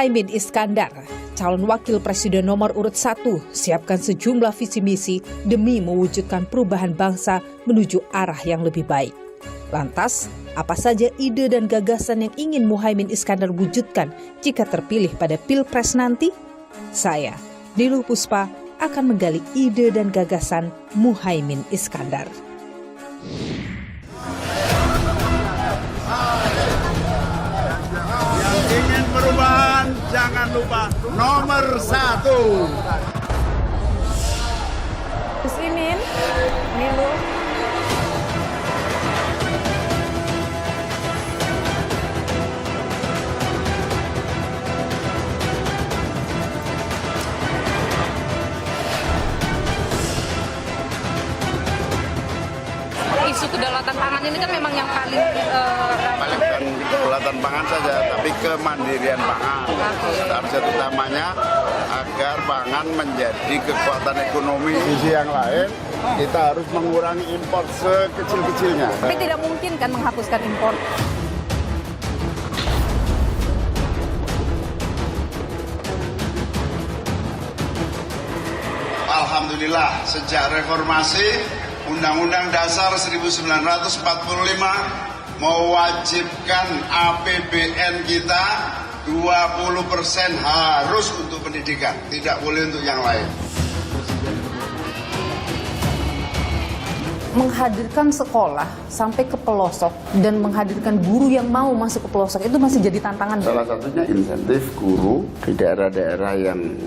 Muhaimin Iskandar, calon wakil presiden nomor urut 1, siapkan sejumlah visi misi demi mewujudkan perubahan bangsa menuju arah yang lebih baik. Lantas, apa saja ide dan gagasan yang ingin Muhaimin Iskandar wujudkan jika terpilih pada Pilpres nanti? Saya, Niluh Puspa, akan menggali ide dan gagasan Muhaimin Iskandar. Ingin perubahan, jangan lupa nomor 1. Gus Imin, Niluh. Isu kedaulatan pangan ini kan memang yang paling Bukan kedaulatan pangan saja, tapi kemandirian pangan. Target utamanya agar pangan menjadi kekuatan ekonomi. Sisi yang lain, kita harus mengurangi impor sekecil-kecilnya. tapi tidak mungkin kan menghapuskan impor. Alhamdulillah, sejak reformasi Undang-Undang Dasar 1945 mewajibkan APBN kita 20% harus untuk pendidikan, tidak boleh untuk yang lain. Menghadirkan sekolah sampai ke pelosok dan menghadirkan guru yang mau masuk ke pelosok itu masih jadi tantangan. Salah satunya insentif guru di daerah-daerah yang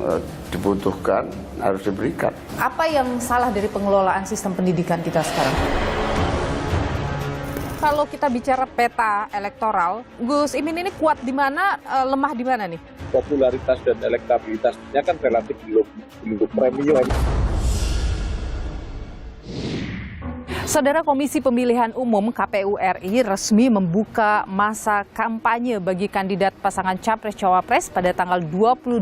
dibutuhkan harus diberikan. Apa yang salah dari pengelolaan sistem pendidikan kita sekarang? Kalau kita bicara peta elektoral, Gus Imin ini kuat di mana, lemah di mana nih? Popularitas dan elektabilitasnya kan relatif belum premium. Saudara, Komisi Pemilihan Umum KPU RI resmi membuka masa kampanye bagi kandidat pasangan Capres-Cawapres pada tanggal 28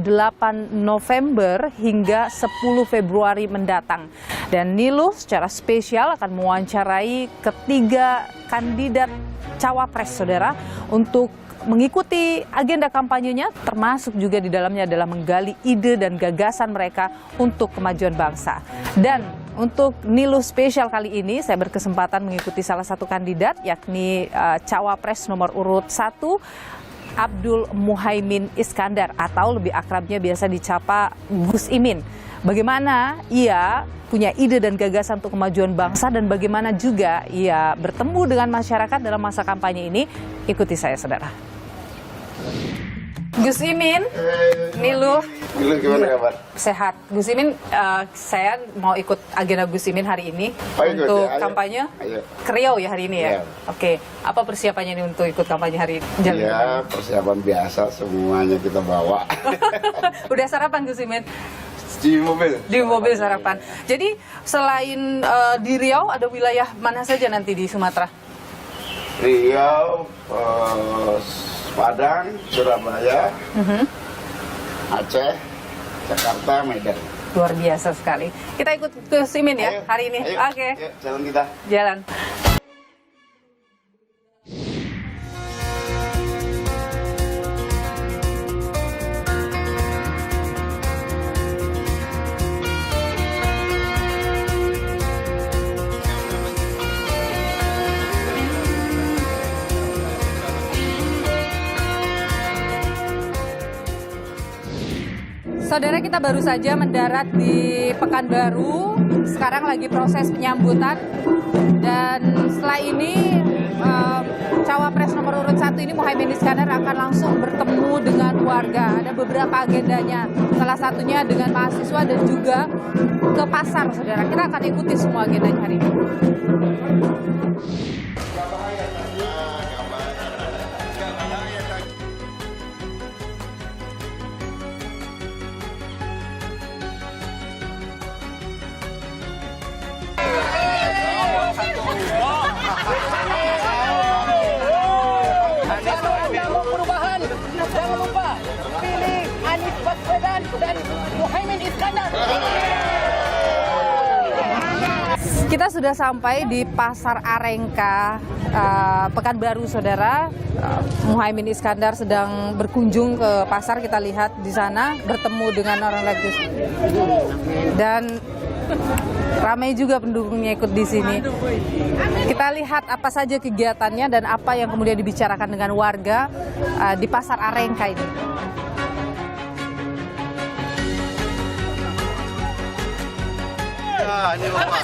November hingga 10 Februari mendatang. Dan Niluh secara spesial akan mewawancarai ketiga kandidat Cawapres, saudara, untuk mengikuti agenda kampanyenya, termasuk juga di dalamnya adalah menggali ide dan gagasan mereka untuk kemajuan bangsa. Dan untuk Niluh spesial kali ini, saya berkesempatan mengikuti salah satu kandidat, yakni Cawapres nomor urut 1, Abdul Muhaimin Iskandar, atau lebih akrabnya biasa dicapa Gus Imin. Bagaimana ia punya ide dan gagasan untuk kemajuan bangsa dan bagaimana juga ia bertemu dengan masyarakat dalam masa kampanye ini, ikuti saya, saudara. Gus Imin, Niluh. Niluh, gimana kabar? Sehat. Gus Imin, saya mau ikut agenda Gus Imin hari ini untuk kampanye ke Riau ya hari ini ya. Oke, apa persiapannya ini untuk ikut kampanye hari ini? Ya, persiapan biasa semuanya kita bawa. Udah sarapan Gus Imin? Di mobil. Di mobil sarapan. Jadi selain di Riau, ada wilayah mana saja nanti di Sumatera? Riau, Padang, Surabaya, Aceh, Jakarta, Medan. Luar biasa sekali. Kita ikut ke Imin ya hari ini. Oke. Ayo, jalan kita. Jalan. Saudara, kita baru saja mendarat di Pekanbaru. Sekarang lagi proses penyambutan. Dan setelah ini Cawapres nomor urut 1 ini Muhaimin Iskandar akan langsung bertemu dengan warga. Ada beberapa agendanya. Salah satunya dengan mahasiswa dan juga ke pasar, saudara. Kita akan ikuti semua agendanya hari ini. Perubahan, jangan lupa pilih Anies Baswedan dan Muhaimin Iskandar. Kita sudah sampai di Pasar Arengka, Pekanbaru, saudara. Muhaimin Iskandar sedang berkunjung ke pasar. Kita lihat di sana bertemu dengan orang lagi. Dan ramai juga pendukungnya ikut di sini. Kita lihat apa saja kegiatannya dan apa yang kemudian dibicarakan dengan warga di Pasar Arengka ini. Ini Bapak.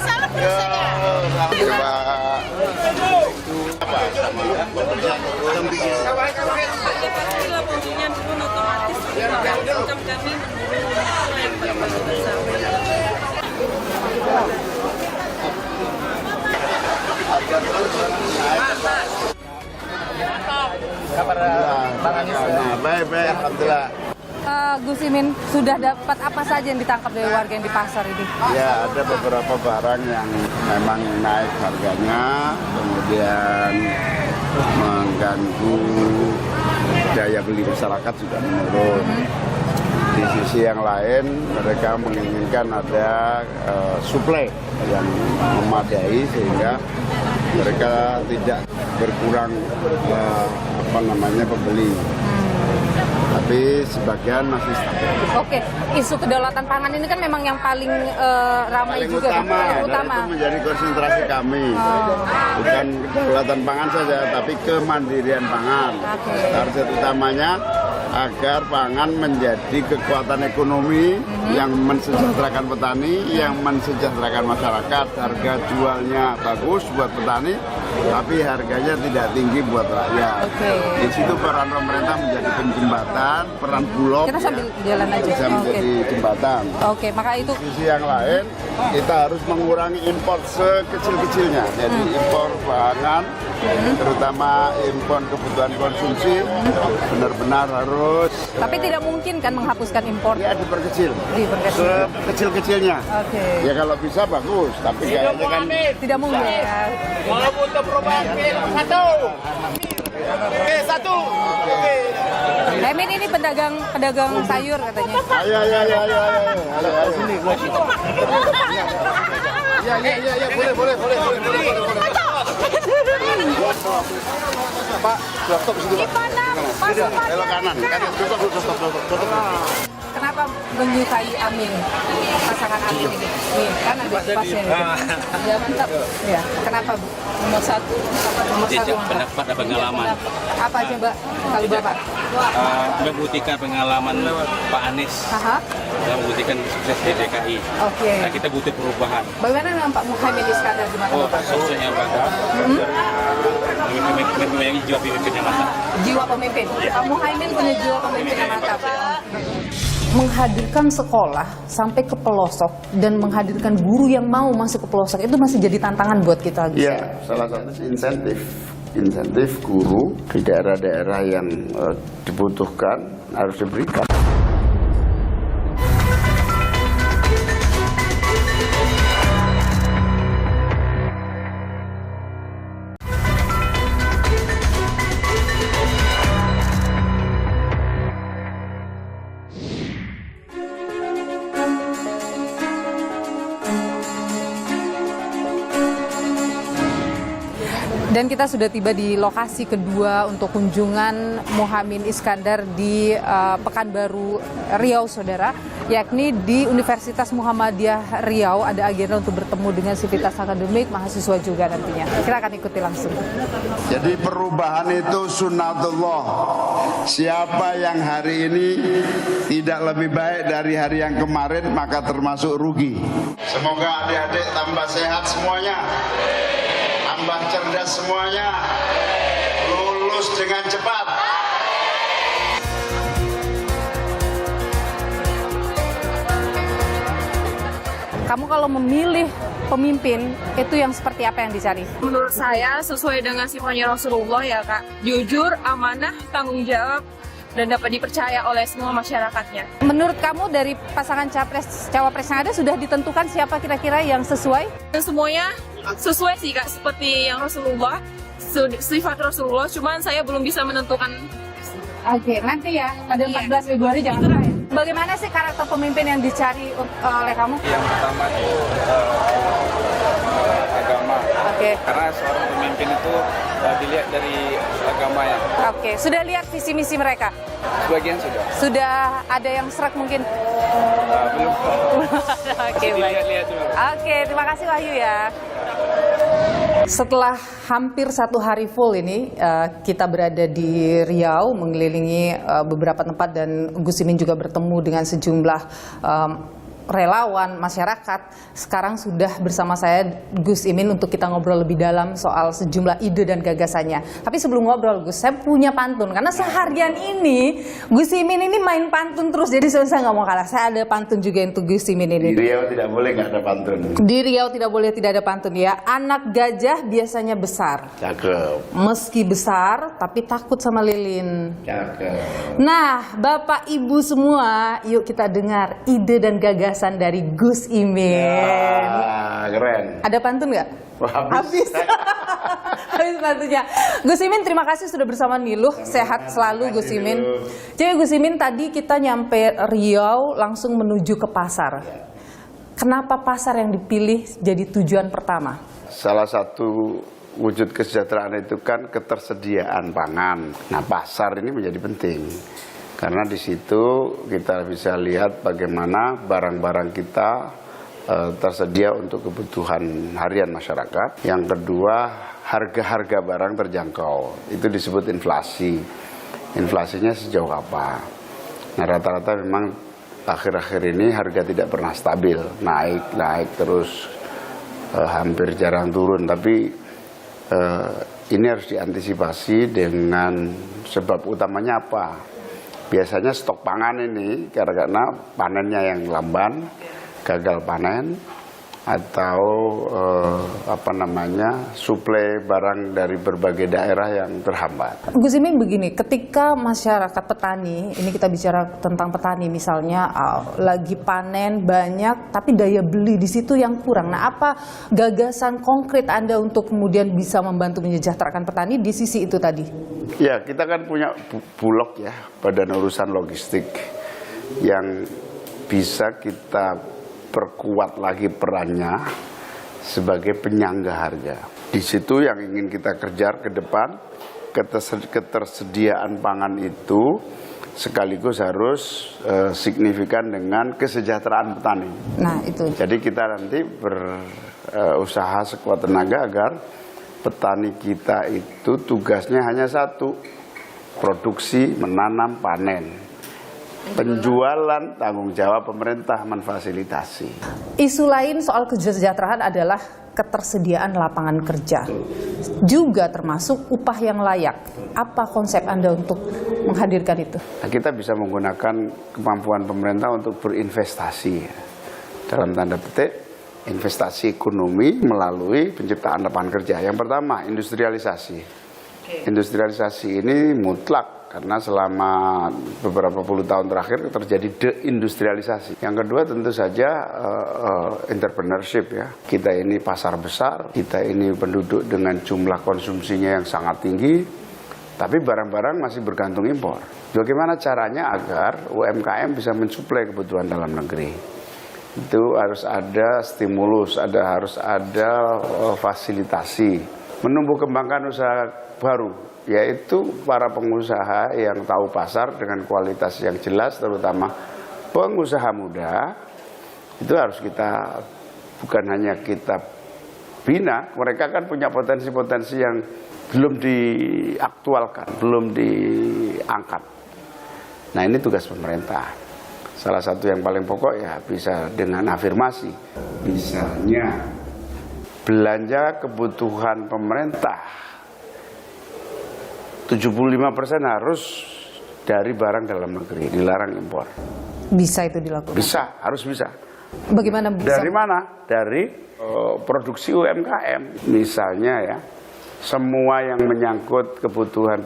Baik, alhamdulillah. Gus Imin, sudah dapat apa saja yang ditangkap dari warga yang di pasar ini? Ya, ada beberapa barang yang memang naik harganya, kemudian mengganggu daya beli masyarakat juga menurun. Di sisi yang lain, mereka menginginkan ada suplai yang memadai sehingga mereka tidak berkurang pembeli. Tapi sebagian masih stabil. Oke, isu kedaulatan pangan ini kan memang yang paling ramai juga. Paling utama. Itu menjadi konsentrasi kami. Bukan kedaulatan pangan saja, tapi kemandirian pangan. Target utamanya agar pangan menjadi kekuatan ekonomi yang mensejahterakan petani, yang mensejahterakan masyarakat. Harga jualnya bagus buat petani, tapi harganya tidak tinggi buat rakyat. Di situ peran pemerintah menjadi penjembatan, peran Bulog kita sambil jalan aja. bisa menjadi jembatan. Oke, maka itu. Di sisi yang lain, kita harus mengurangi impor sekecil-kecilnya. Jadi impor pangan, terutama impor kebutuhan konsumsi, benar-benar harus. Tapi tidak mungkin kan menghapuskan impor? Ya, diperkecil. Sekecil-kecilnya. Oke. Ya kalau bisa bagus, tapi kayaknya kan Tidak mungkin. Kalau butuh perubahan satu. Emin ini pedagang sayur katanya. Ayo. Sini, Ya, boleh. Pak, stop situ, Pak. Belok kanan. Tutup. Kenapa menyukai Amin, pasangan Amin ini? Nih, kan ada pasnya. Ya, mantap. Ya, kenapa nomor satu? Jejak pendapat dan pengalaman. Apa coba kalau Bapak? Membuktikan pengalaman Pak Anies. Dan membuktikan sukses di DKI. Oke. Nah, kita butuh perubahan. Bagaimana dengan Pak Muhaimin Iskandar di mata Bapak? Sosoknya bagus. Mempunyai jiwa pemimpin yang mantap. Jiwa pemimpin. Pak Muhaimin punya jiwa pemimpin yang mantap. Menghadirkan sekolah sampai ke pelosok dan menghadirkan guru yang mau masuk ke pelosok itu masih jadi tantangan buat kita. Iya, salah satu insentif guru di daerah-daerah yang dibutuhkan harus diberikan. Dan kita sudah tiba di lokasi kedua untuk kunjungan Muhaimin Iskandar di Pekanbaru, Riau, saudara, yakni di Universitas Muhammadiyah Riau. Ada agenda untuk bertemu dengan sivitas akademik, mahasiswa juga nantinya. Kita akan ikuti langsung. Jadi perubahan itu sunnatullah. Siapa yang hari ini tidak lebih baik dari hari yang kemarin, maka termasuk rugi. Semoga adik-adik tambah sehat semuanya, tambah cerdas semuanya, lulus dengan cepat. Kamu kalau memilih pemimpin, itu yang seperti apa yang dicari? Menurut saya sesuai dengan sifatnya Rasulullah ya Kak. Jujur, amanah, tanggung jawab, dan dapat dipercaya oleh semua masyarakatnya. Menurut kamu dari pasangan cawapres yang ada sudah ditentukan siapa kira-kira yang sesuai? Dan semuanya sesuai sih Kak, seperti yang Rasulullah, sifat Rasulullah, cuman saya belum bisa menentukan. Oke, nanti ya, pada 14 Februari jangan lupa ya. Bagaimana sih karakter pemimpin yang dicari oleh kamu? Yang pertama itu Oke. Karena seorang pemimpin itu dilihat dari agamanya. Oke, sudah lihat visi misi mereka? Sebagian sudah. Sudah ada yang serak mungkin? Belum. Oke, baik. Lihat-lihat dulu. Oke, terima kasih Wahyu ya. Setelah hampir 1 hari full ini, kita berada di Riau, mengelilingi beberapa tempat, dan Gus Imin juga bertemu dengan sejumlah relawan, masyarakat. Sekarang sudah bersama saya Gus Imin untuk kita ngobrol lebih dalam soal sejumlah ide dan gagasannya. Tapi sebelum ngobrol, Gus, saya punya pantun. Karena seharian ini Gus Imin ini main pantun terus, jadi saya nggak mau kalah. Saya ada pantun juga untuk Gus Imin ini. Di Riau tidak boleh nggak ada pantun. Di Riau tidak boleh tidak ada pantun ya. Anak gajah biasanya besar. Cakep. Meski besar, tapi takut sama lilin. Cakep. Nah, Bapak Ibu semua, yuk kita dengar ide dan gagasan dari Gus Imin. Keren. Ada pantun nggak? Wah, habis. Habis pantunnya. Gus Imin, terima kasih sudah bersama Niluh. Sehat selalu Gus Imin. Jadi Gus Imin, tadi kita nyampe Riau langsung menuju ke pasar. Kenapa pasar yang dipilih jadi tujuan pertama? Salah satu wujud kesejahteraan itu kan ketersediaan pangan. Nah, pasar ini menjadi penting. Karena di situ kita bisa lihat bagaimana barang-barang kita tersedia untuk kebutuhan harian masyarakat. Yang kedua, harga-harga barang terjangkau. Itu disebut inflasi. Inflasinya sejauh apa? Nah, rata-rata memang akhir-akhir ini harga tidak pernah stabil. Naik terus, hampir jarang turun. Tapi ini harus diantisipasi dengan sebab utamanya apa? Biasanya stok pangan ini karena panennya yang lamban, gagal panen, atau suplai barang dari berbagai daerah yang terhambat. Gus Imin begini, ketika masyarakat petani, ini kita bicara tentang petani misalnya, lagi panen banyak, tapi daya beli di situ yang kurang. Nah, apa gagasan konkret Anda untuk kemudian bisa membantu menyejahterakan petani di sisi itu tadi? Ya, kita kan punya Bulog ya, Badan Urusan Logistik, yang bisa kita perkuat lagi perannya sebagai penyangga harga. Di situ yang ingin kita kejar ke depan, ketersediaan pangan itu sekaligus harus signifikan dengan kesejahteraan petani. Nah, itu. Jadi kita nanti berusaha sekuat tenaga agar petani kita itu tugasnya hanya satu, produksi, menanam, panen. Penjualan tanggung jawab pemerintah memfasilitasi. Isu lain soal kesejahteraan adalah ketersediaan lapangan kerja, juga termasuk upah yang layak. Apa konsep Anda untuk menghadirkan itu? Nah, kita bisa menggunakan kemampuan pemerintah untuk berinvestasi, dalam tanda petik investasi ekonomi melalui penciptaan lapangan kerja. Yang pertama, industrialisasi. Industrialisasi ini mutlak karena selama beberapa puluh tahun terakhir terjadi deindustrialisasi. Yang kedua tentu saja entrepreneurship ya. Kita ini pasar besar, kita ini penduduk dengan jumlah konsumsinya yang sangat tinggi, tapi barang-barang masih bergantung impor. Bagaimana caranya agar UMKM bisa mensuplai kebutuhan dalam negeri? Itu harus ada stimulus, harus ada fasilitasi. Menumbuh kembangkan usaha baru, yaitu para pengusaha yang tahu pasar dengan kualitas yang jelas, terutama pengusaha muda. Itu harus kita, bukan hanya kita bina, mereka kan punya potensi-potensi yang belum diaktualkan, belum diangkat. Nah, ini tugas pemerintah. Salah satu yang paling pokok ya bisa dengan afirmasi. Misalnya belanja kebutuhan pemerintah 75% harus dari barang dalam negeri, dilarang impor. Bisa itu dilakukan? Bisa, harus bisa. Bagaimana bisa? Dari mana? Dari produksi UMKM. Misalnya ya, semua yang menyangkut kebutuhan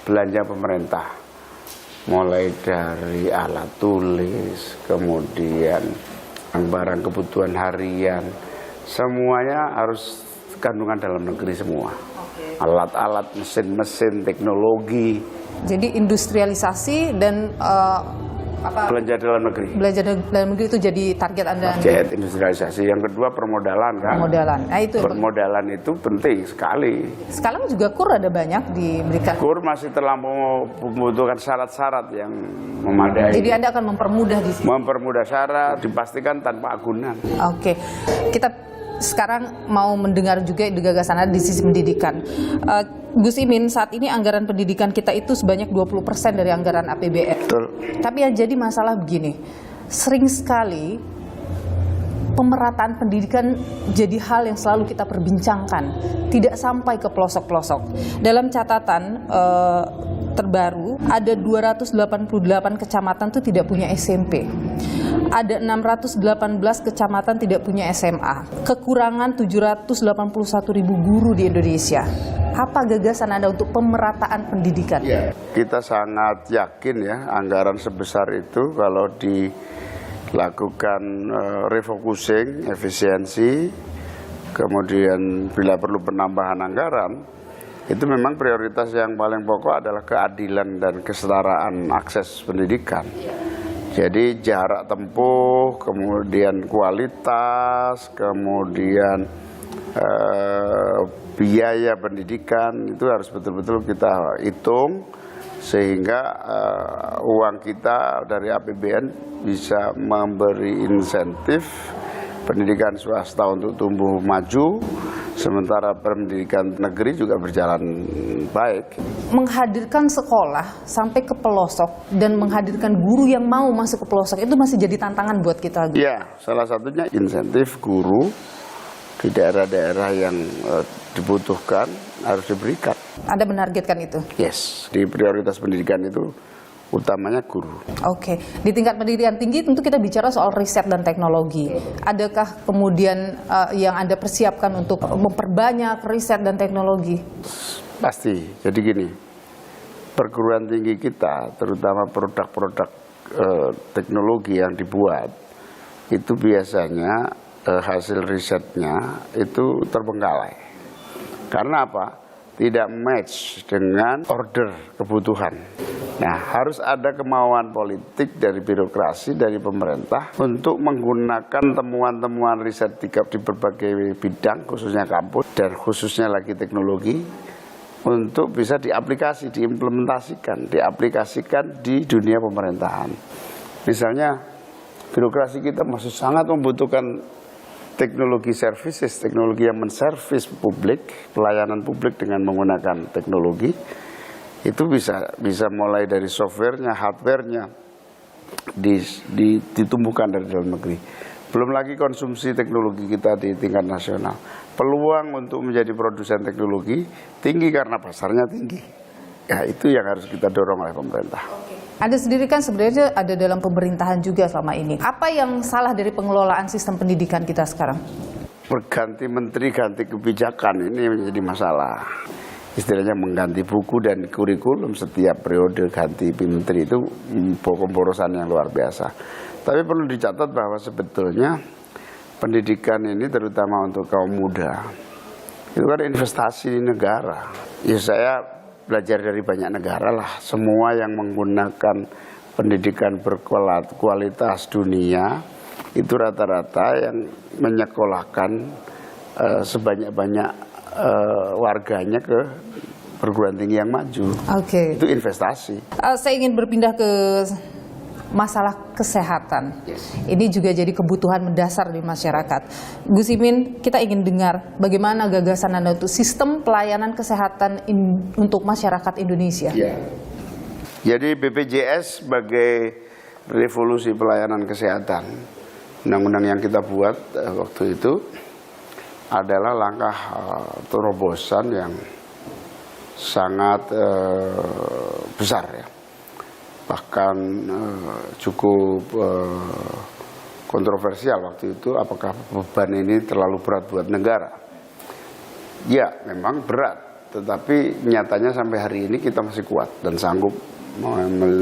belanja pemerintah, mulai dari alat tulis, kemudian barang kebutuhan harian, semuanya harus kandungan dalam negeri semua. Alat-alat, mesin-mesin, teknologi. Jadi industrialisasi dan belanja dalam negeri. Belanja dalam negeri itu jadi target Anda? Target industrialisasi. Yang kedua permodalan kan. Permodalan. Nah, itu permodalan itu penting sekali. Sekarang juga KUR ada banyak diberikan. KUR masih terlampau membutuhkan syarat-syarat yang memadai. Jadi Anda akan mempermudah di sini. Mempermudah syarat, dipastikan tanpa agunan. Oke. Kita sekarang mau mendengar juga gagasan Anda di sisi pendidikan. Gus Imin, saat ini anggaran pendidikan kita itu sebanyak 20% dari anggaran APBN. Betul. Tapi yang jadi masalah begini, sering sekali pemerataan pendidikan jadi hal yang selalu kita perbincangkan, tidak sampai ke pelosok-pelosok. Dalam catatan terbaru, ada 288 kecamatan itu tidak punya SMP. Ada 618 kecamatan tidak punya SMA. Kekurangan 781.000 guru di Indonesia. Apa gagasan Anda untuk pemerataan pendidikan? Ya, kita sangat yakin ya anggaran sebesar itu kalau dilakukan refocusing, efisiensi, kemudian bila perlu penambahan anggaran, itu memang prioritas yang paling pokok adalah keadilan dan kesetaraan akses pendidikan. Jadi jarak tempuh, kemudian kualitas, kemudian biaya pendidikan itu harus betul-betul kita hitung sehingga uang kita dari APBN bisa memberi insentif pendidikan swasta untuk tumbuh maju, sementara pendidikan negeri juga berjalan baik. Menghadirkan sekolah sampai ke pelosok dan menghadirkan guru yang mau masuk ke pelosok itu masih jadi tantangan buat kita. Ya, salah satunya insentif guru di daerah-daerah yang dibutuhkan harus diberikan. Anda menargetkan itu? Yes, di prioritas pendidikan itu utamanya guru. Oke, di tingkat pendidikan tinggi tentu kita bicara soal riset dan teknologi. Adakah kemudian yang Anda persiapkan untuk memperbanyak riset dan teknologi? Pasti. Jadi gini, perguruan tinggi kita, terutama produk-produk teknologi yang dibuat, itu biasanya hasil risetnya itu terbengkalai. Karena apa? Tidak match dengan order kebutuhan. Nah, harus ada kemauan politik dari birokrasi, dari pemerintah untuk menggunakan temuan-temuan riset di berbagai bidang, khususnya kampus dan khususnya lagi teknologi, untuk bisa diaplikasikan di dunia pemerintahan. Misalnya, birokrasi kita masih sangat membutuhkan teknologi services, teknologi yang menservis publik, pelayanan publik dengan menggunakan teknologi. Itu bisa mulai dari softwarenya, hardwarenya ditumbuhkan dari dalam negeri. Belum lagi konsumsi teknologi kita di tingkat nasional. Peluang untuk menjadi produsen teknologi tinggi karena pasarnya tinggi. Ya, itu yang harus kita dorong oleh pemerintah. Anda sendiri kan sebenarnya ada dalam pemerintahan juga selama ini. Apa yang salah dari pengelolaan sistem pendidikan kita sekarang? Berganti menteri, ganti kebijakan ini menjadi masalah. Istilahnya mengganti buku dan kurikulum setiap periode ganti menteri itu pemborosan yang luar biasa. Tapi perlu dicatat bahwa sebetulnya pendidikan ini terutama untuk kaum muda itu kan investasi di negara. Ya saya belajar dari banyak negara lah. Semua yang menggunakan pendidikan berkualitas dunia itu rata-rata yang menyekolahkan sebanyak-banyak warganya ke perguruan tinggi yang maju. Oke. Itu investasi. Saya ingin berpindah ke masalah kesehatan. Yes. Ini juga jadi kebutuhan mendasar di masyarakat. Gus Imin, kita ingin dengar bagaimana gagasan Anda untuk sistem pelayanan kesehatan untuk masyarakat Indonesia. Ya. Jadi BPJS sebagai revolusi pelayanan kesehatan, undang-undang yang kita buat waktu itu adalah langkah terobosan yang sangat besar ya. Bahkan cukup kontroversial waktu itu, apakah beban ini terlalu berat buat negara. Ya memang berat, tetapi nyatanya sampai hari ini kita masih kuat dan sanggup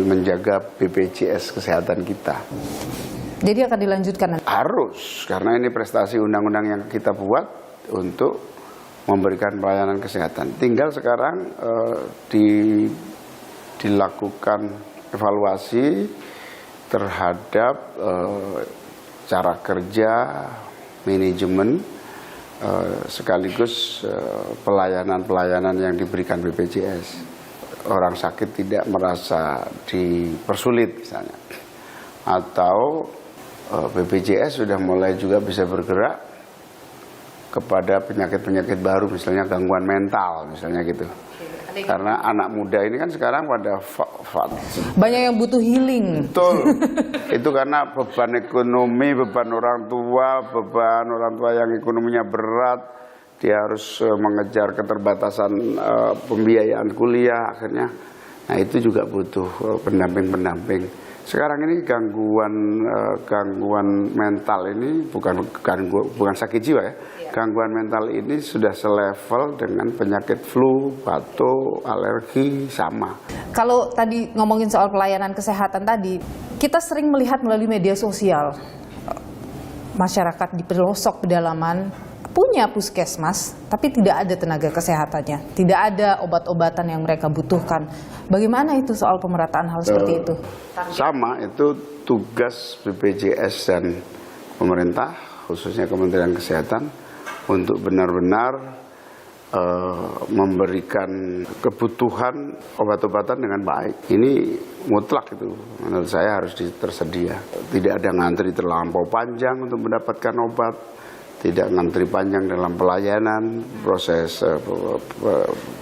menjaga BPJS kesehatan kita. Jadi akan dilanjutkan? Harus, karena ini prestasi undang-undang yang kita buat untuk memberikan pelayanan kesehatan. Tinggal sekarang dilakukan evaluasi terhadap cara kerja, manajemen, sekaligus pelayanan-pelayanan yang diberikan BPJS. Orang sakit tidak merasa dipersulit misalnya. Atau BPJS sudah mulai juga bisa bergerak kepada penyakit-penyakit baru, misalnya gangguan mental, misalnya gitu. Karena anak muda ini kan sekarang pada banyak yang butuh healing. betul. Itu karena beban ekonomi, beban orang tua yang ekonominya berat, dia harus mengejar keterbatasan pembiayaan kuliah akhirnya. Nah, itu juga butuh pendamping-pendamping. Sekarang ini gangguan mental ini bukan sakit jiwa ya. Gangguan mental ini sudah selevel dengan penyakit flu, batuk, alergi, sama. Kalau tadi ngomongin soal pelayanan kesehatan tadi, kita sering melihat melalui media sosial masyarakat di pelosok pedalaman punya puskesmas, tapi tidak ada tenaga kesehatannya, tidak ada obat-obatan yang mereka butuhkan. Bagaimana itu soal pemerataan hal seperti itu? Sama, itu tugas BPJS dan pemerintah, khususnya Kementerian Kesehatan, untuk benar-benar memberikan kebutuhan obat-obatan dengan baik. Ini mutlak itu, menurut saya harus tersedia. Tidak ada ngantri terlampau panjang untuk mendapatkan obat, tidak ngantri panjang dalam pelayanan, proses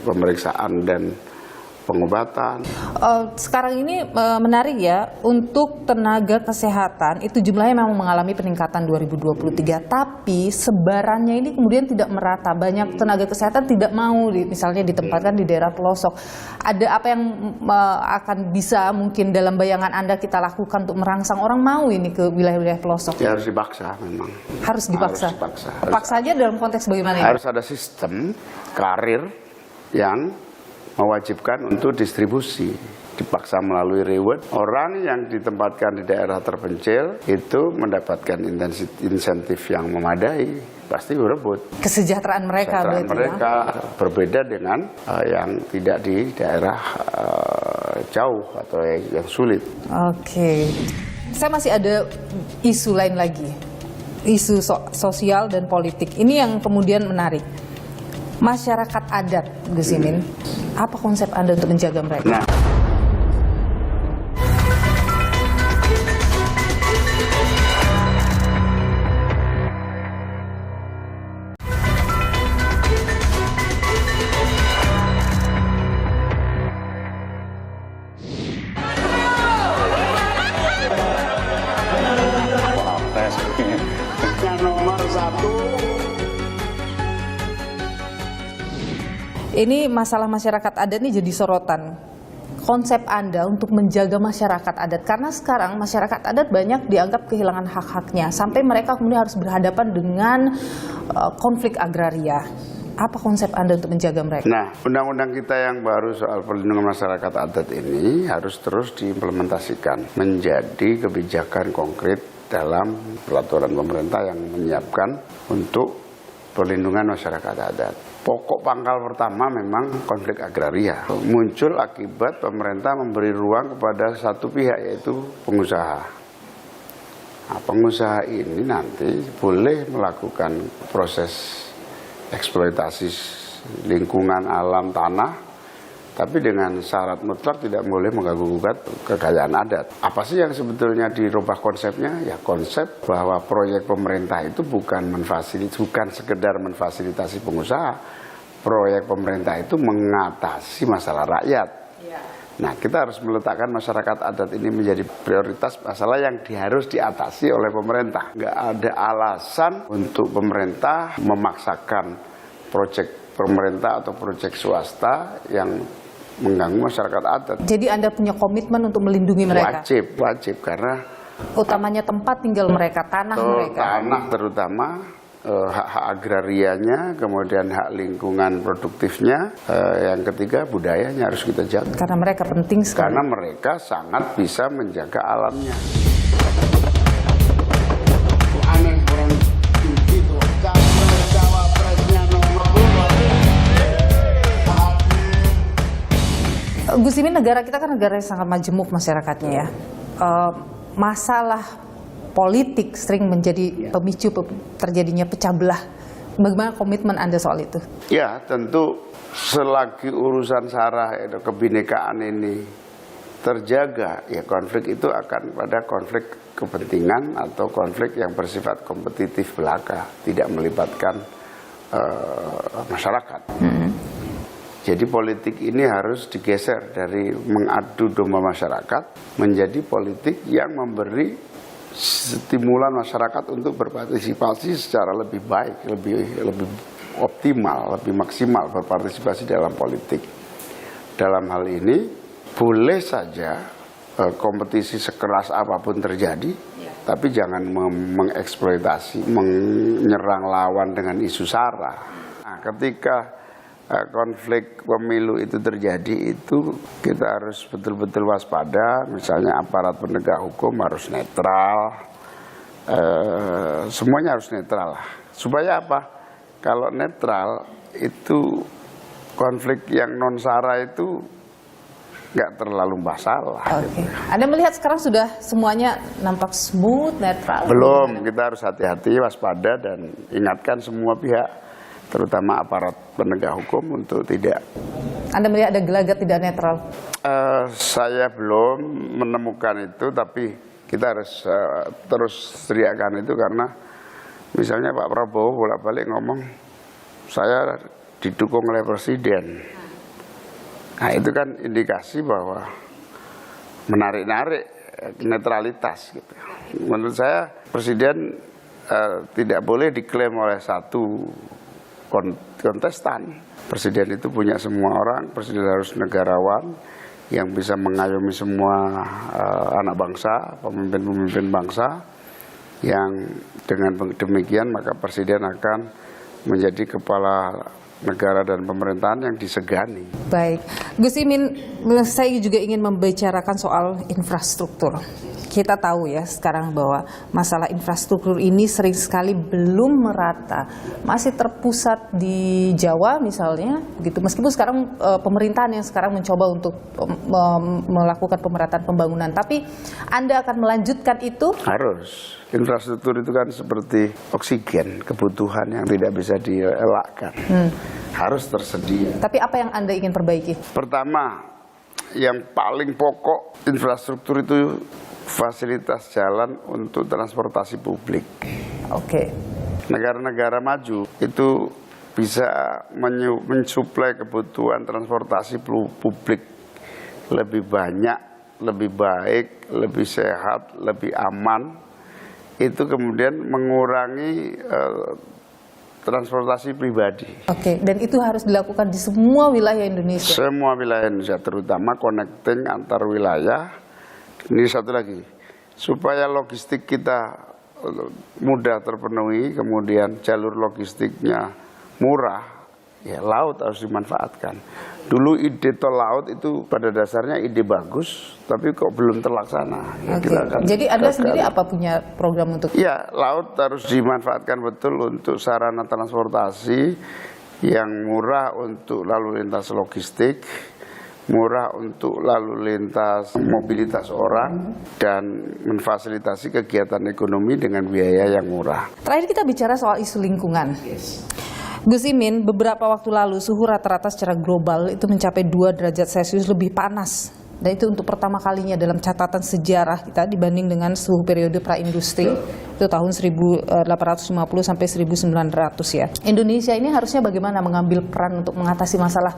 pemeriksaan dan pengobatan. Sekarang ini menarik ya, untuk tenaga kesehatan itu jumlahnya memang mengalami peningkatan 2023, tapi sebarannya ini kemudian tidak merata. Banyak tenaga kesehatan tidak mau misalnya ditempatkan di daerah pelosok. Ada apa yang akan bisa mungkin dalam bayangan Anda kita lakukan untuk merangsang orang mau ini ke wilayah-wilayah pelosok? Ya, harus dipaksa memang. Harus dipaksa. Paksa aja dalam konteks bagaimana ya? Harus ada sistem karir yang mewajibkan untuk distribusi, dipaksa melalui reward. Orang yang ditempatkan di daerah terpencil itu mendapatkan insentif yang memadai, pasti berebut. Kesejahteraan mereka berbeda dengan yang tidak di daerah jauh atau yang sulit. Oke. Saya masih ada isu lain lagi, isu sosial dan politik. Ini yang kemudian menarik. Masyarakat adat, Gus Imin, apa konsep Anda untuk menjaga mereka? Nah, nomor 1. Ini masalah masyarakat adat ini jadi sorotan. Konsep Anda untuk menjaga masyarakat adat, karena sekarang masyarakat adat banyak dianggap kehilangan hak-haknya, sampai mereka kemudian harus berhadapan dengan konflik agraria. Apa konsep Anda untuk menjaga mereka? Nah, undang-undang kita yang baru soal perlindungan masyarakat adat ini harus terus diimplementasikan menjadi kebijakan konkret dalam peraturan pemerintah yang menyiapkan untuk perlindungan masyarakat adat. Pokok pangkal pertama memang konflik agraria. Muncul akibat pemerintah memberi ruang kepada satu pihak, yaitu pengusaha. Nah, pengusaha ini nanti boleh melakukan proses eksploitasi lingkungan alam tanah, tapi dengan syarat mutlak tidak boleh mengganggu-gugat kekayaan adat. Apa sih yang sebetulnya dirubah konsepnya? Ya, konsep bahwa proyek pemerintah itu bukan sekedar memfasilitasi pengusaha. Proyek pemerintah itu mengatasi masalah rakyat. Nah, kita harus meletakkan masyarakat adat ini menjadi prioritas masalah yang harus diatasi oleh pemerintah. Nggak ada alasan untuk pemerintah memaksakan proyek pemerintah atau proyek swasta yang mengganggu masyarakat adat. Jadi Anda punya komitmen untuk melindungi mereka? Wajib, karena utamanya tempat tinggal mereka, tanah mereka. Tanah terutama, hak-hak agrarianya, kemudian hak lingkungan produktifnya, yang ketiga budayanya harus kita jaga. Karena mereka penting sekali. Karena mereka sangat bisa menjaga alamnya. Gus Imin, negara kita kan negara yang sangat majemuk masyarakatnya ya. masalah politik sering menjadi pemicu terjadinya pecah belah. Bagaimana komitmen Anda soal itu? Ya, tentu selagi urusan sara kebinekaan ini terjaga, ya konflik itu akan pada konflik kepentingan atau konflik yang bersifat kompetitif belaka, tidak melibatkan masyarakat. Jadi politik ini harus digeser dari mengadu domba masyarakat menjadi politik yang memberi stimulan masyarakat untuk berpartisipasi secara lebih baik, lebih optimal, lebih maksimal berpartisipasi dalam politik. Dalam hal ini boleh saja kompetisi sekeras apapun terjadi, tapi jangan mengeksploitasi, menyerang lawan dengan isu sara. Nah, ketika konflik pemilu itu terjadi, itu kita harus betul-betul waspada. Misalnya aparat penegak hukum harus netral, semuanya harus netral lah. Supaya apa? Kalau netral itu konflik yang non sara itu nggak terlalu masalah. Oke. Anda melihat sekarang sudah semuanya nampak smooth, netral? Belum, kita harus hati-hati, waspada dan ingatkan semua pihak, terutama aparat penegak hukum untuk tidak. Anda melihat ada gelagat tidak netral? Saya belum menemukan itu, tapi kita harus terus teriakkan itu karena misalnya Pak Prabowo bolak-balik ngomong saya didukung oleh presiden. Nah itu kan indikasi bahwa menarik-narik netralitas gitu. Menurut saya presiden tidak boleh diklaim oleh satu kontestan. Presiden itu punya semua orang, presiden harus negarawan yang bisa mengayomi semua anak bangsa, pemimpin-pemimpin bangsa, yang dengan demikian maka presiden akan menjadi kepala negara dan pemerintahan yang disegani. Baik, Gus Imin, saya juga ingin membicarakan soal infrastruktur. Kita tahu ya sekarang bahwa masalah infrastruktur ini sering sekali belum merata, masih terpusat di Jawa misalnya, gitu. Meskipun sekarang pemerintahan yang sekarang mencoba untuk melakukan pemerataan pembangunan, tapi Anda akan melanjutkan itu? Harus. Infrastruktur itu kan seperti oksigen, kebutuhan yang tidak bisa dielakkan. Harus tersedia. Tapi apa yang Anda ingin perbaiki? Pertama, yang paling pokok infrastruktur itu fasilitas jalan untuk transportasi publik. Oke. Negara-negara maju itu bisa mensuplai kebutuhan transportasi publik lebih banyak, lebih baik, lebih sehat, lebih aman. Itu kemudian mengurangi transportasi pribadi. Oke, dan itu harus dilakukan di semua wilayah Indonesia? Semua wilayah Indonesia, terutama connecting antar wilayah. Ini satu lagi, supaya logistik kita mudah terpenuhi, kemudian jalur logistiknya murah, ya laut harus dimanfaatkan. Dulu ide tol laut itu pada dasarnya ide bagus, tapi kok belum terlaksana. Ya, jadi Anda sendiri apa punya program untuk? Ya, laut harus dimanfaatkan betul untuk sarana transportasi yang murah untuk lalu lintas logistik, murah untuk lalu lintas mobilitas orang, dan memfasilitasi kegiatan ekonomi dengan biaya yang murah. Terakhir kita bicara soal isu lingkungan. Gus Imin, beberapa waktu lalu suhu rata-rata secara global itu mencapai 2 derajat Celcius lebih panas. Dan itu untuk pertama kalinya dalam catatan sejarah kita dibanding dengan suhu periode praindustri, itu tahun 1850 sampai 1900 ya. Indonesia ini harusnya bagaimana mengambil peran untuk mengatasi masalah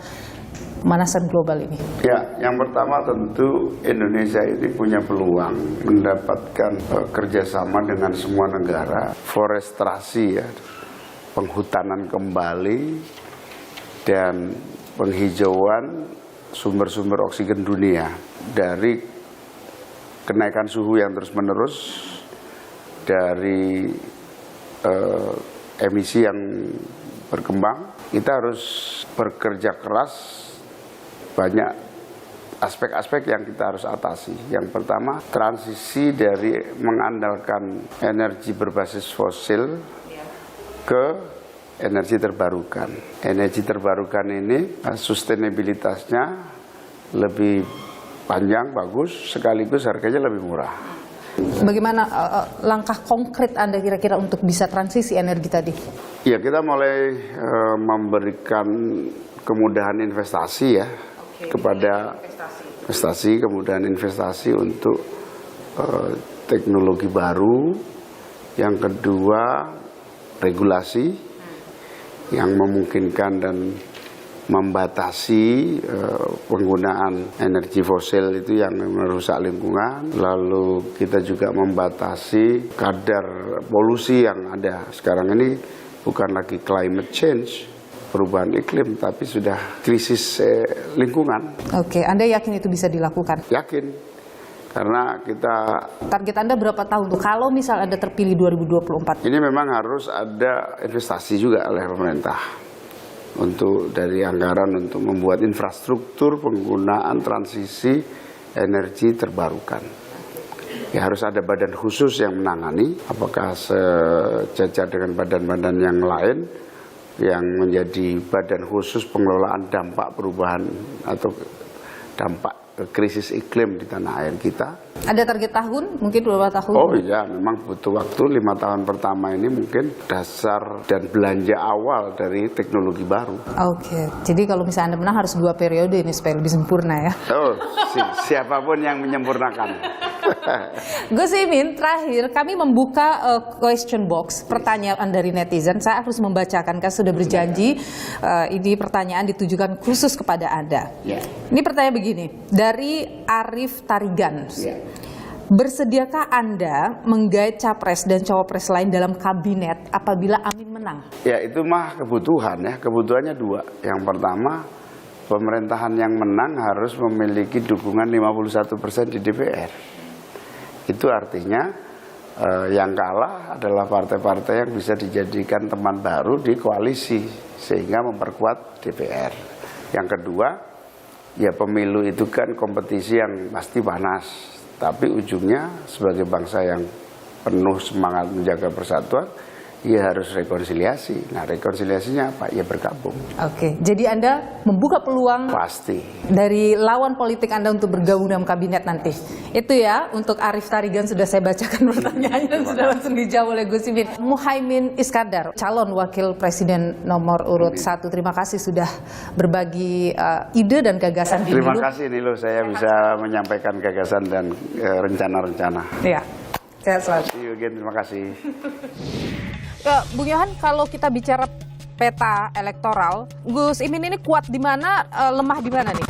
pemanasan global ini? Ya, yang pertama tentu Indonesia ini punya peluang mendapatkan kerjasama dengan semua negara, forestrasi ya, penghutanan kembali, dan penghijauan sumber-sumber oksigen dunia dari kenaikan suhu yang terus-menerus, dari emisi yang berkembang. Kita harus bekerja keras, banyak aspek-aspek yang kita harus atasi. Yang pertama, transisi dari mengandalkan energi berbasis fosil ke energi terbarukan. Energi terbarukan ini sustainabilitasnya lebih panjang, bagus, sekaligus harganya lebih murah. Bagaimana langkah konkret Anda kira-kira untuk bisa transisi energi tadi? Ya, kita mulai memberikan kemudahan investasi ya, kepada investasi, kemudahan investasi untuk teknologi baru. Yang kedua, regulasi yang memungkinkan dan membatasi penggunaan energi fosil itu yang merusak lingkungan. Lalu kita juga membatasi kadar polusi yang ada. Sekarang ini bukan lagi climate change, perubahan iklim, tapi sudah krisis lingkungan. Oke, Anda yakin itu bisa dilakukan? Yakin, karena kita... Target Anda berapa tahun tuh kalau misal Anda terpilih 2024? Ini memang harus ada investasi juga oleh pemerintah untuk dari anggaran untuk membuat infrastruktur penggunaan transisi energi terbarukan. Ya, harus ada badan khusus yang menangani, apakah sejajar dengan badan-badan yang lain yang menjadi badan khusus pengelolaan dampak perubahan atau dampak krisis iklim di tanah air kita. Ada target tahun? Mungkin beberapa tahun? Oh iya, memang butuh waktu 5 tahun pertama ini mungkin dasar dan belanja awal dari teknologi baru. Oke, jadi kalau misalnya Anda menang harus 2 periode ini supaya lebih sempurna ya? Oh, siapapun yang menyempurnakan. Gus Imin, terakhir kami membuka question box, pertanyaan dari netizen. Saya harus membacakan, kan sudah berjanji ini pertanyaan ditujukan khusus kepada Anda. Ini pertanyaan begini, dari Arif Tarigan. Bersediakah Anda menggait capres dan cawapres lain dalam kabinet apabila Amin menang? Ya, itu mah kebutuhan ya, kebutuhannya 2. Yang pertama, pemerintahan yang menang harus memiliki dukungan 51% di DPR. Itu artinya yang kalah adalah partai-partai yang bisa dijadikan teman baru di koalisi sehingga memperkuat DPR. Yang kedua, ya pemilu itu kan kompetisi yang pasti panas, tapi ujungnya sebagai bangsa yang penuh semangat menjaga persatuan, ya harus rekonsiliasi. Nah, rekonsiliasinya apa? Ya bergabung. Oke, jadi Anda membuka peluang pasti dari lawan politik Anda untuk bergabung dalam kabinet nanti. Itu ya, untuk Arif Tarigan sudah saya bacakan pertanyaannya dan sudah langsung dijawab oleh Gus Imin. Muhaimin Iskandar, calon wakil presiden nomor urut 1. Terima kasih sudah berbagi ide dan gagasan di Terima kasih Nilo, saya bisa menyampaikan gagasan dan rencana-rencana. Iya, sehat selalu. See you again, terima kasih. Bung Yohan, kalau kita bicara peta elektoral, Gus Imin ini kuat di mana, lemah di mana nih?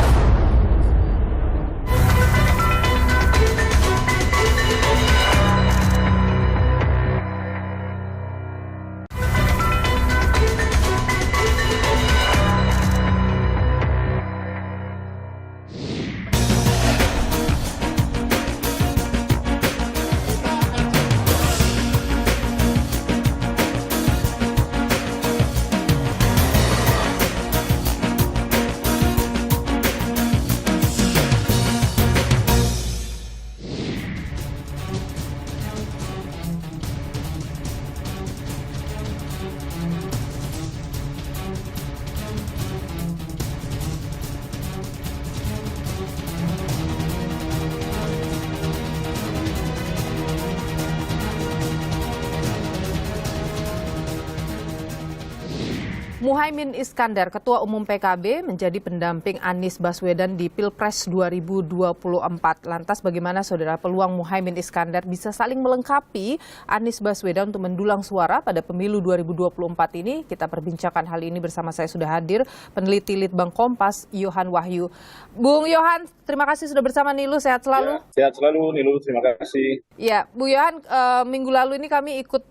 Muhaimin Iskandar, Ketua Umum PKB, menjadi pendamping Anies Baswedan di Pilpres 2024. Lantas bagaimana saudara peluang Muhaimin Iskandar bisa saling melengkapi Anies Baswedan untuk mendulang suara pada pemilu 2024 ini? Kita perbincangkan hal ini bersama saya sudah hadir peneliti Litbang Kompas, Yohan Wahyu. Bung Yohan, terima kasih sudah bersama Nilu, sehat selalu. Ya, sehat selalu Nilu, terima kasih. Ya, Bu Yohan, minggu lalu ini kami ikut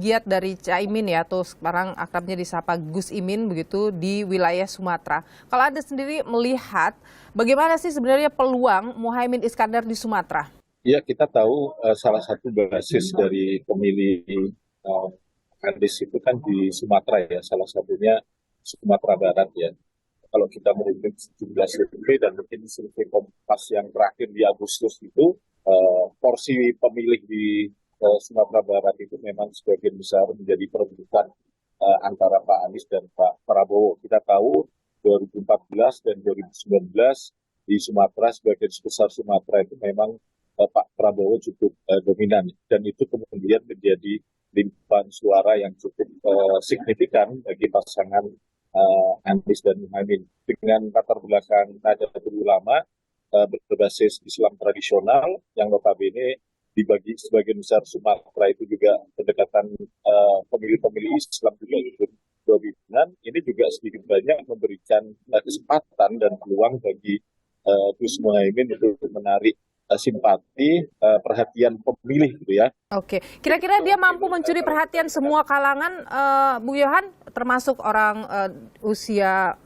giat dari Caimin ya, atau sekarang akrabnya disapa Gus Imin begitu di wilayah Sumatera. Kalau Anda sendiri melihat bagaimana sih sebenarnya peluang Muhaimin Iskandar di Sumatera? Ya, kita tahu salah satu basis dari pemilih Anies itu kan di Sumatera ya, salah satunya Sumatera Barat ya. Kalau kita menghitung jumlah survei dan mungkin survei Kompas yang terakhir di Agustus itu, porsi pemilih di Sumatera Barat itu memang sebagian besar menjadi perebutan antara Pak Anies dan Pak Prabowo. Kita tahu 2014 dan 2019 di Sumatera, sebagian besar Sumatera itu memang Pak Prabowo cukup dominan, dan itu kemudian menjadi limpahan suara yang cukup signifikan bagi pasangan Anies dan Muhaimin. Dengan latar belakang Nahdlatul Ulama berbasis Islam tradisional yang notabene dibagi sebagian besar Sumatera itu juga pendekatan pemilih-pemilih Islam juga ikut dominan, ini juga sedikit banyak memberikan kesempatan dan peluang bagi Gus Muhaimin untuk menarik simpati, perhatian pemilih gitu ya. Oke, kira-kira dia mampu mencuri perhatian semua kalangan, Bung Yohan, termasuk orang usia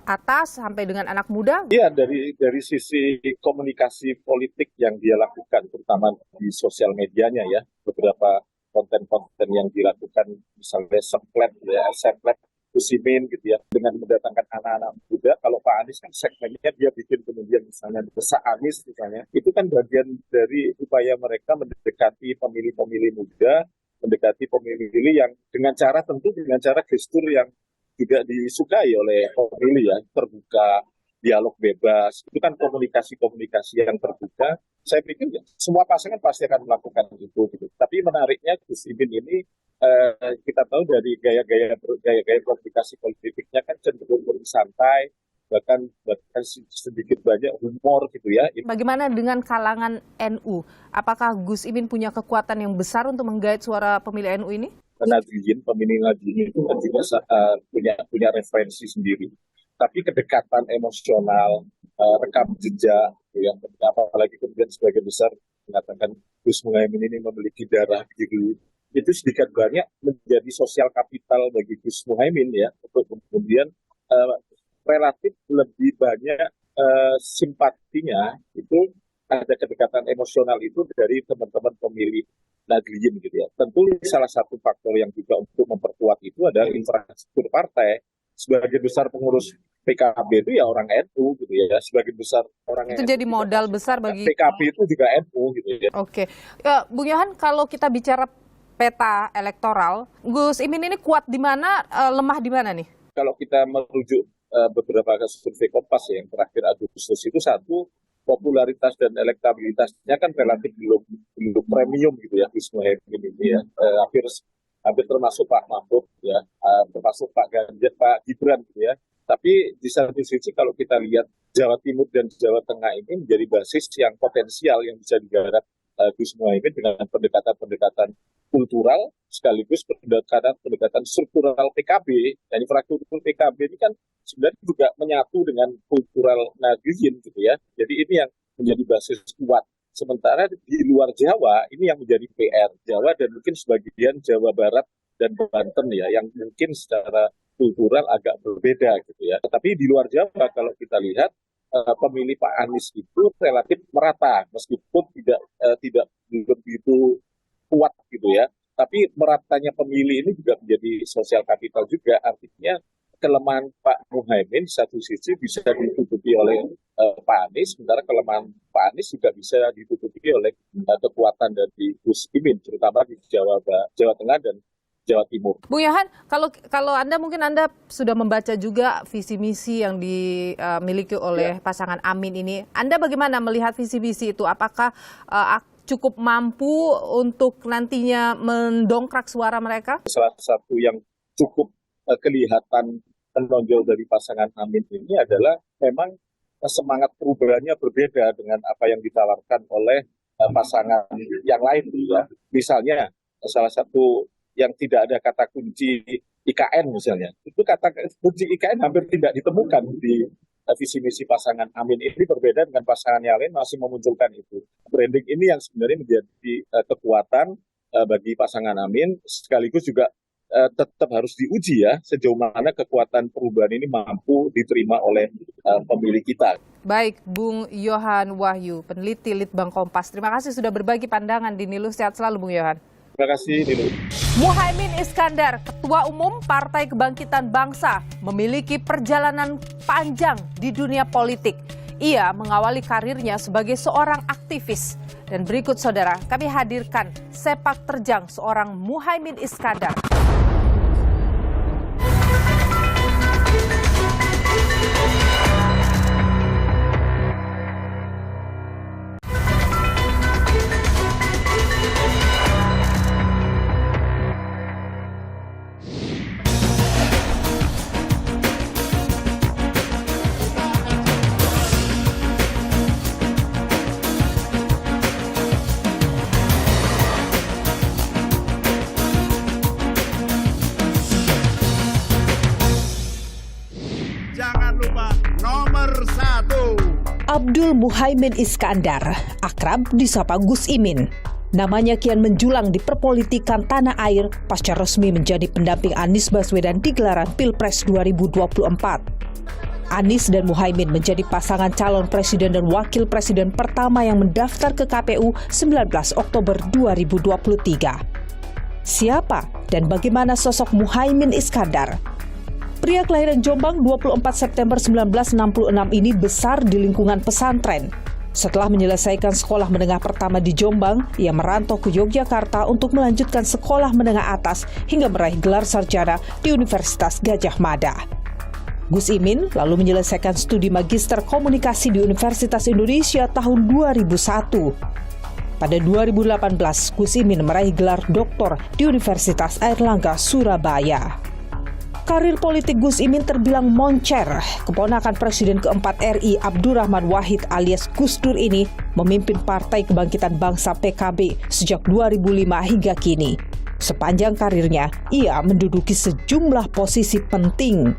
atas sampai dengan anak muda? Iya, dari sisi komunikasi politik yang dia lakukan, terutama di sosial medianya ya, beberapa konten-konten yang dilakukan, misalnya seplet Kusimin gitu ya, dengan mendatangkan anak-anak muda. Kalau Pak Anies kan segmennya dia bikin kemudian misalnya Desa Anies misalnya, itu kan bagian dari upaya mereka mendekati pemilih-pemilih muda, mendekati pemilih yang dengan cara gestur yang juga disukai oleh pemilih ya, terbuka, dialog bebas, itu kan komunikasi yang terbuka. Saya pikir ya, semua pasangan pasti akan melakukan itu gitu. Tapi menariknya Gus Imin ini kita tahu dari gaya-gaya komunikasi politiknya kan cenderung santai, bahkan sedikit banyak humor gitu ya. Bagaimana dengan kalangan NU? Apakah Gus Imin punya kekuatan yang besar untuk menggait suara pemilih NU ini? Pemilih Nahdliyin itu kan juga punya referensi sendiri. Tapi kedekatan emosional, rekam jejak, ya, apalagi kemudian sebagian besar mengatakan Gus Muhaimin ini memiliki darah biru, itu sedikit banyak menjadi sosial kapital bagi Gus Muhaimin ya, untuk kemudian relatif lebih banyak simpatinya itu ada kedekatan emosional itu dari teman-teman pemilih Nahdliyin gitu ya. Tentu salah satu faktor yang juga untuk memperkuat itu adalah infrastruktur partai. Sebagian besar pengurus PKB itu ya orang NU gitu ya. Sebagian besar orang itu NU jadi modal besar bagi PKB itu juga NU gitu ya. Oke, Bung Yohan, kalau kita bicara peta elektoral, Gus Imin ini kuat di mana, lemah di mana nih? Kalau kita merujuk beberapa survei Kompas yang terakhir Agustus itu, satu, popularitas dan elektabilitasnya kan relatif belum premium gitu ya Gus Muhaimin ini ya, hampir termasuk Pak Mahfud ya, termasuk Pak Ganjar, Pak Gibran gitu ya. Tapi di satu sisi kalau kita lihat Jawa Timur dan Jawa Tengah ini menjadi basis yang potensial yang bisa digarap Gus Muhaimin dengan pendekatan kultural sekaligus pendekatan struktural PKB. Dan infrastruktur PKB ini kan sebenarnya juga menyatu dengan kultural Nahdliyin gitu ya. Jadi ini yang menjadi basis kuat. Sementara di luar Jawa ini yang menjadi PR Jawa dan mungkin sebagian Jawa Barat dan Banten ya, yang mungkin secara kultural agak berbeda gitu ya. Tapi di luar Jawa kalau kita lihat pemilih Pak Anies itu relatif merata, meskipun tidak begitu kuat gitu ya. Tapi meratanya pemilih ini juga menjadi sosial kapital juga. Artinya kelemahan Pak Muhaimin satu sisi bisa ditutupi oleh Pak Anies, sementara kelemahan Pak Anies juga bisa ditutupi oleh kekuatan dari Gus Imin, terutama di Jawa Tengah dan Jawa Timur. Bung Yohan, kalau Anda mungkin Anda sudah membaca juga visi misi yang dimiliki oleh pasangan Amin ini. Anda bagaimana melihat visi misi itu? Apakah cukup mampu untuk nantinya mendongkrak suara mereka? Salah satu yang cukup kelihatan menonjol dari pasangan Amin ini adalah memang semangat perubahannya berbeda dengan apa yang ditawarkan oleh pasangan yang lain. Ya. Misalnya salah satu yang tidak ada kata kunci IKN misalnya, itu kata kunci IKN hampir tidak ditemukan di visi misi pasangan Amin. Ini berbeda dengan pasangan yang lain masih memunculkan itu. Branding ini yang sebenarnya menjadi kekuatan bagi pasangan Amin, sekaligus juga tetap harus diuji ya sejauh mana kekuatan perubahan ini mampu diterima oleh pemilih kita. Baik, Bung Yohan Wahyu, peneliti Litbang Kompas. Terima kasih sudah berbagi pandangan di Nilu. Sehat selalu, Bung Yohan. Terima kasih, Nilu. Muhaimin Iskandar, Ketua Umum Partai Kebangkitan Bangsa, memiliki perjalanan panjang di dunia politik. Ia mengawali karirnya sebagai seorang aktivis. Dan berikut saudara, kami hadirkan sepak terjang seorang Muhaimin Iskandar. jangan lupa nomor 1. Abdul Muhaimin Iskandar, akrab disapa Gus Imin. Namanya kian menjulang di perpolitikan tanah air pasca resmi menjadi pendamping Anies Baswedan di gelaran Pilpres 2024. Anies dan Muhaimin menjadi pasangan calon presiden dan wakil presiden pertama yang mendaftar ke KPU 19 Oktober 2023. Siapa dan bagaimana sosok Muhaimin Iskandar? Pria kelahiran Jombang 24 September 1966 ini besar di lingkungan pesantren. Setelah menyelesaikan sekolah menengah pertama di Jombang, ia merantau ke Yogyakarta untuk melanjutkan sekolah menengah atas hingga meraih gelar sarjana di Universitas Gadjah Mada. Gus Imin lalu menyelesaikan studi Magister Komunikasi di Universitas Indonesia tahun 2001. Pada 2018, Gus Imin meraih gelar doktor di Universitas Airlangga, Surabaya. Karir politik Gus Imin terbilang moncer. Keponakan Presiden keempat RI Abdurrahman Wahid alias Gus Dur ini memimpin Partai Kebangkitan Bangsa PKB sejak 2005 hingga kini. Sepanjang karirnya, ia menduduki sejumlah posisi penting.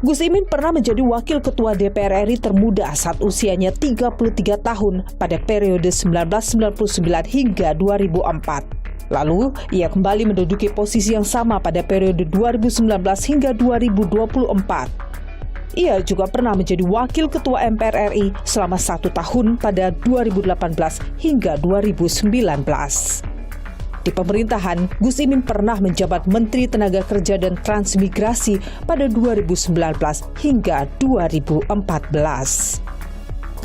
Gus Imin pernah menjadi Wakil Ketua DPR RI termuda saat usianya 33 tahun pada periode 1999 hingga 2004. Lalu, ia kembali menduduki posisi yang sama pada periode 2019 hingga 2024. Ia juga pernah menjadi Wakil Ketua MPR RI selama 1 tahun pada 2018 hingga 2019. Di pemerintahan, Gus Imin pernah menjabat Menteri Tenaga Kerja dan Transmigrasi pada 2019 hingga 2014.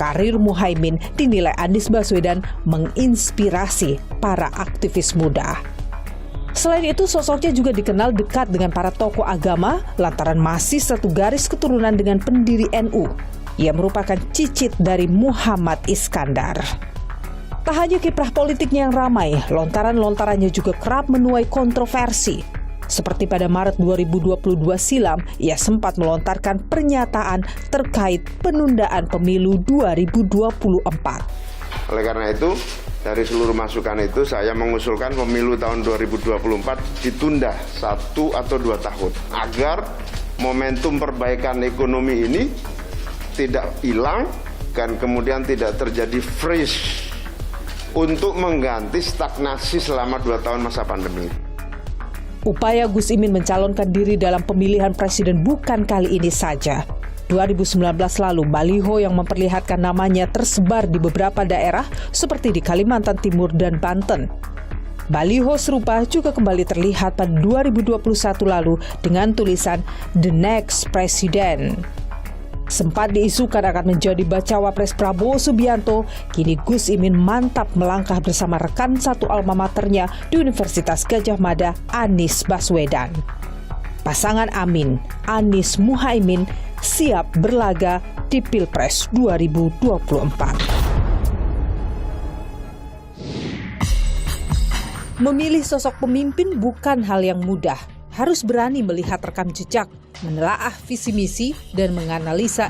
Karir Muhaimin dinilai Anies Baswedan menginspirasi para aktivis muda. Selain itu, sosoknya juga dikenal dekat dengan para tokoh agama lantaran masih satu garis keturunan dengan pendiri NU. Ia merupakan cicit dari Muhammad Iskandar. Tak hanya kiprah politiknya yang ramai, lontaran-lontarannya juga kerap menuai kontroversi. Seperti pada Maret 2022 silam, ia sempat melontarkan pernyataan terkait penundaan pemilu 2024. Oleh karena itu, dari seluruh masukan itu saya mengusulkan pemilu tahun 2024 ditunda 1 atau 2 tahun agar momentum perbaikan ekonomi ini tidak hilang dan kemudian tidak terjadi freeze untuk mengganti stagnasi selama 2 tahun masa pandemi. Upaya Gus Imin mencalonkan diri dalam pemilihan presiden bukan kali ini saja. 2019 lalu, baliho yang memperlihatkan namanya tersebar di beberapa daerah seperti di Kalimantan Timur dan Banten. Baliho serupa juga kembali terlihat pada 2021 lalu dengan tulisan The Next President. Sempat diisukan akan menjadi bacawa pres Prabowo Subianto, kini Gus Imin mantap melangkah bersama rekan satu alma maternya di Universitas Gadjah Mada, Anies Baswedan. Pasangan Amin, Anies Muhaimin siap berlaga di Pilpres 2024. Memilih sosok pemimpin bukan hal yang mudah. Harus berani melihat rekam jejak, menelaah visi misi, dan menganalisa